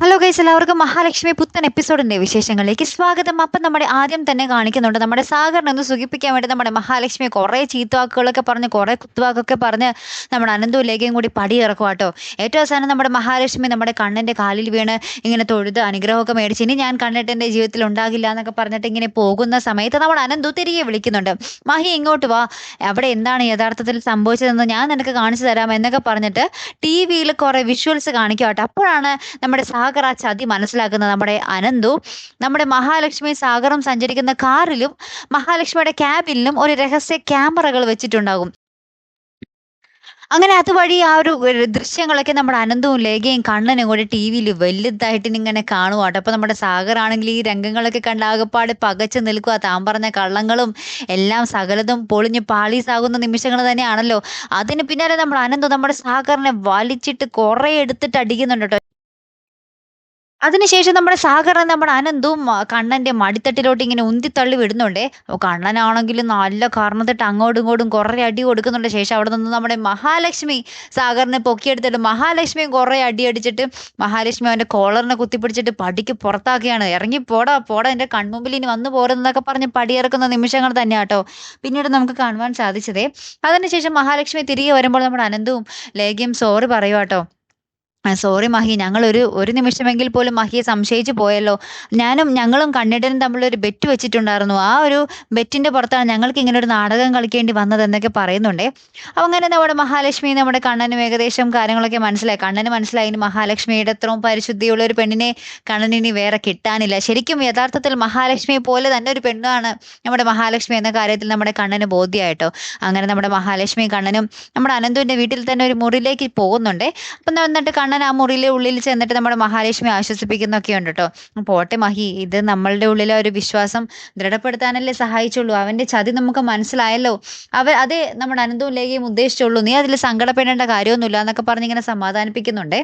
Hello guys, എല്ലാവർക്കും മഹാലക്ഷ്മി പുത്തൻ എപ്പിസോഡിന്റെ വിശേഷങ്ങളിലേക്ക് സ്വാഗതം. അപ്പം നമ്മുടെ ആദ്യം തന്നെ കാണിക്കുന്നുണ്ട് നമ്മുടെ സാഗറിനെ ഒന്ന് സുഖിപ്പിക്കാൻ വേണ്ടി നമ്മുടെ മഹാലക്ഷ്മി കുറേ ചീത്തവാക്കുകളൊക്കെ പറഞ്ഞ് കുറേ കുത്തുവാക്കൊക്കെ പറഞ്ഞ് നമ്മുടെ അനന്തു ലേഖയും കൂടി പടിയിറക്കും കേട്ടോ. ഏറ്റവും അവസാനം നമ്മുടെ മഹാലക്ഷ്മി നമ്മുടെ കണ്ണൻ്റെ കാലിൽ വീണ് ഇങ്ങനെ തൊഴുത് അനുഗ്രഹമൊക്കെ മേടിച്ച് ഇനി ഞാൻ കണ്ടിട്ട് എൻ്റെ ജീവിതത്തിൽ ഉണ്ടാകില്ല എന്നൊക്കെ പറഞ്ഞിട്ട് ഇങ്ങനെ പോകുന്ന സമയത്ത് നമ്മുടെ അനന്തു തിരികെ വിളിക്കുന്നുണ്ട്. മഹി ഇങ്ങോട്ട് വാ, അവിടെ എന്താണ് യഥാർത്ഥത്തിൽ സംഭവിച്ചതെന്ന് ഞാൻ നിനക്ക് കാണിച്ചു തരാം എന്നൊക്കെ പറഞ്ഞിട്ട് ടി വിയിൽ കുറേ വിഷ്വൽസ് കാണിക്കും കേട്ടോ. അപ്പോഴാണ് നമ്മുടെ സാഗർ ആ ചതി മനസ്സിലാക്കുന്നത്. നമ്മുടെ അനന്തു നമ്മുടെ മഹാലക്ഷ്മി സാഗറും സഞ്ചരിക്കുന്ന കാറിലും മഹാലക്ഷ്മിയുടെ ക്യാബിനിലും ഒരു രഹസ്യ ക്യാമറകൾ വെച്ചിട്ടുണ്ടാകും. അങ്ങനെ അതുവഴി ആ ഒരു ദൃശ്യങ്ങളൊക്കെ നമ്മുടെ അനന്തവും ലേഖയും കണ്ണനും കൂടെ ടി വിയിൽ വലുതായിട്ട് ഇങ്ങനെ കാണുവാട്ടോ. അപ്പൊ നമ്മുടെ സാഗർ ആണെങ്കിൽ ഈ രംഗങ്ങളൊക്കെ കണ്ട് ആകപ്പാട് പകച്ചു നിൽക്കുക. താൻ പറഞ്ഞ കള്ളങ്ങളും എല്ലാം സകലതും പൊളിഞ്ഞ് പാളീസാകുന്ന നിമിഷങ്ങൾ തന്നെയാണല്ലോ. അതിന് പിന്നാലെ നമ്മുടെ അനന്തു നമ്മുടെ സാഗറിനെ വലിച്ചിട്ട് കുറെ എടുത്തിട്ട് അടിക്കുന്നുണ്ട് കേട്ടോ. അതിനുശേഷം നമ്മുടെ സാഗറിനെ നമ്മുടെ അനന്തും കണ്ണന്റെ മടിത്തട്ടിലോട്ട് ഇങ്ങനെ ഉന്തിത്തള്ളി വിടുന്നുണ്ടേ. അപ്പോൾ കണ്ണനാണെങ്കിൽ നല്ല കാരണത്തിട്ട് അങ്ങോട്ടും ഇങ്ങോട്ടും കുറേ അടി കൊടുക്കുന്നുണ്ട്. ശേഷം അവിടെ നിന്ന് നമ്മുടെ മഹാലക്ഷ്മി സാഗറിനെ പൊക്കിയെടുത്തിട്ട് മഹാലക്ഷ്മിയും കുറേ അടി അടിച്ചിട്ട് മഹാലക്ഷ്മി അവൻ്റെ കോളറിനെ കുത്തിപ്പിടിച്ചിട്ട് പടിക്ക് പുറത്താക്കുകയാണ്. ഇറങ്ങി പോടാ പോടാ, എൻ്റെ കൺമുമ്പിൽ ഇനി വന്നു പോരുന്നതൊക്കെ പറഞ്ഞ് പടിയിറക്കുന്ന നിമിഷങ്ങൾ തന്നെ കേട്ടോ പിന്നീട് നമുക്ക് കാണുവാൻ സാധിച്ചതേ. അതിനുശേഷം മഹാലക്ഷ്മി തിരികെ വരുമ്പോൾ നമ്മുടെ അനന്തവും ലേഖയും സോറി പറയുക കേട്ടോ. സോറി മഹി, ഞങ്ങൾ ഒരു നിമിഷമെങ്കിൽ പോലും മഹിയെ സംശയിച്ചു പോയല്ലോ. ഞങ്ങളും കണ്ണേട്ടനും തമ്മിലൊരു ബെറ്റ് വെച്ചിട്ടുണ്ടായിരുന്നു. ആ ഒരു ബെറ്റിന്റെ പുറത്താണ് ഞങ്ങൾക്ക് ഇങ്ങനെ ഒരു നാടകം കളിക്കേണ്ടി വന്നത് എന്നൊക്കെ പറയുന്നുണ്ടേ. അപ്പം അങ്ങനെ നമ്മുടെ മഹാലക്ഷ്മി നമ്മുടെ കണ്ണനും ഏകദേശം കാര്യങ്ങളൊക്കെ മനസ്സിലായി. കണ്ണന് മനസ്സിലായി ഇനി മഹാലക്ഷ്മിയുടെ അത്രയും പരിശുദ്ധിയുള്ള ഒരു പെണ്ണിനെ കണ്ണനിനി വേറെ കിട്ടാനില്ല. ശരിക്കും യഥാർത്ഥത്തിൽ മഹാലക്ഷ്മിയെ പോലെ തന്നെ ഒരു പെണ്ണാണ് നമ്മുടെ മഹാലക്ഷ്മി എന്ന കാര്യത്തിൽ നമ്മുടെ കണ്ണന് ബോധ്യമായിട്ടോ. അങ്ങനെ നമ്മുടെ മഹാലക്ഷ്മി കണ്ണനും നമ്മുടെ അനന്തുവിന്റെ വീട്ടിൽ തന്നെ ഒരു മുറിയിലേക്ക് പോകുന്നുണ്ടേ. അപ്പം എന്നിട്ട് കണ്ണൻ ആ മുറിയിലെ ഉള്ളിൽ ചെന്നിട്ട് നമ്മുടെ മഹാലക്ഷ്മി ആശ്വസിപ്പിക്കുന്നൊക്കെ ഉണ്ട് കേട്ടോ. പോട്ടെ മഹി, ഇത് നമ്മളുടെ ഉള്ളിലെ ഒരു വിശ്വാസം ദൃഢപ്പെടുത്താനല്ലേ സഹായിച്ചുള്ളൂ. അവന്റെ ചതി നമുക്ക് മനസ്സിലായല്ലോ. അതേ നമ്മുടെ അനന്തവും ലേഖയും ഉദ്ദേശിച്ചുള്ളൂ. നീ അതിൽ സങ്കടപ്പെടേണ്ട കാര്യമൊന്നുമില്ല എന്നൊക്കെ പറഞ്ഞ് ഇങ്ങനെ സമാധാനിപ്പിക്കുന്നുണ്ടേ.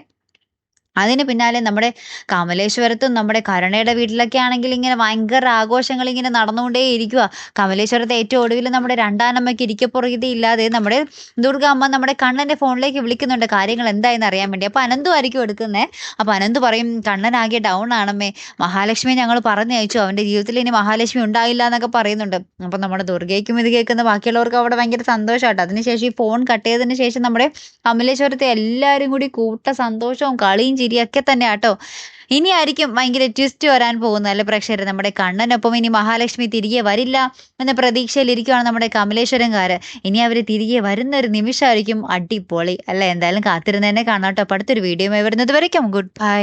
അതിന് പിന്നാലെ നമ്മുടെ കമലേശ്വരത്തും നമ്മുടെ കരുണയുടെ വീട്ടിലൊക്കെ ആണെങ്കിൽ ഇങ്ങനെ ഭയങ്കര ആഘോഷങ്ങൾ ഇങ്ങനെ നടന്നുകൊണ്ടേ ഇരിക്കുക. കമലേശ്വരത്തെ ഏറ്റവും ഒടുവിൽ നമ്മുടെ രണ്ടാനമ്മയ്ക്ക് ഇരിക്കപ്പുറകതി ഇല്ലാതെ നമ്മുടെ ദുർഗ അമ്മ നമ്മുടെ കണ്ണൻ്റെ ഫോണിലേക്ക് വിളിക്കുന്നുണ്ട് കാര്യങ്ങൾ എന്തായെന്ന് അറിയാൻ വേണ്ടി. അപ്പോൾ അനന്തു ആയിരിക്കും എടുക്കുന്നത്. അപ്പോൾ അനന്തു പറയും, കണ്ണനാകെ ഡൗൺ ആണമ്മേ, മഹാലക്ഷ്മി ഞങ്ങൾ പറഞ്ഞു അയച്ചു, അവൻ്റെ ജീവിതത്തിൽ ഇനി മഹാലക്ഷ്മി ഉണ്ടായില്ല എന്നൊക്കെ പറയുന്നുണ്ട്. അപ്പം നമ്മുടെ ദുർഗയ്ക്കും ഇത് കേൾക്കുന്ന ബാക്കിയുള്ളവർക്ക് അവിടെ ഭയങ്കര സന്തോഷമാട്ടോ. അതിനുശേഷം ഈ ഫോൺ കട്ട് ചെയ്തതിന് ശേഷം നമ്മുടെ കമലേശ്വരത്തെ എല്ലാവരും കൂടി കൂട്ട സന്തോഷവും കളിയും ചിരിയൊക്കെ തന്നെ കേട്ടോ. ഇനി ആയിരിക്കും ഭയങ്കര ട്വിസ്റ്റ് വരാൻ പോകുന്നത് അല്ലെ പ്രേക്ഷകർ. നമ്മുടെ കണ്ണനൊപ്പം ഇനി മഹാലക്ഷ്മി തിരികെ വരില്ല എന്ന പ്രതീക്ഷയിലിരിക്കുകയാണ് നമ്മുടെ കമലേശ്വരംകാര്. ഇനി അവർ തിരികെ വരുന്ന ഒരു നിമിഷമായിരിക്കും അടിപൊളി അല്ലെ. എന്തായാലും കാത്തിരുന്ന് തന്നെ കാണാം കേട്ടോ. അടുത്തൊരു വീഡിയോ വരുന്നത് വരയ്ക്കും. Good bye.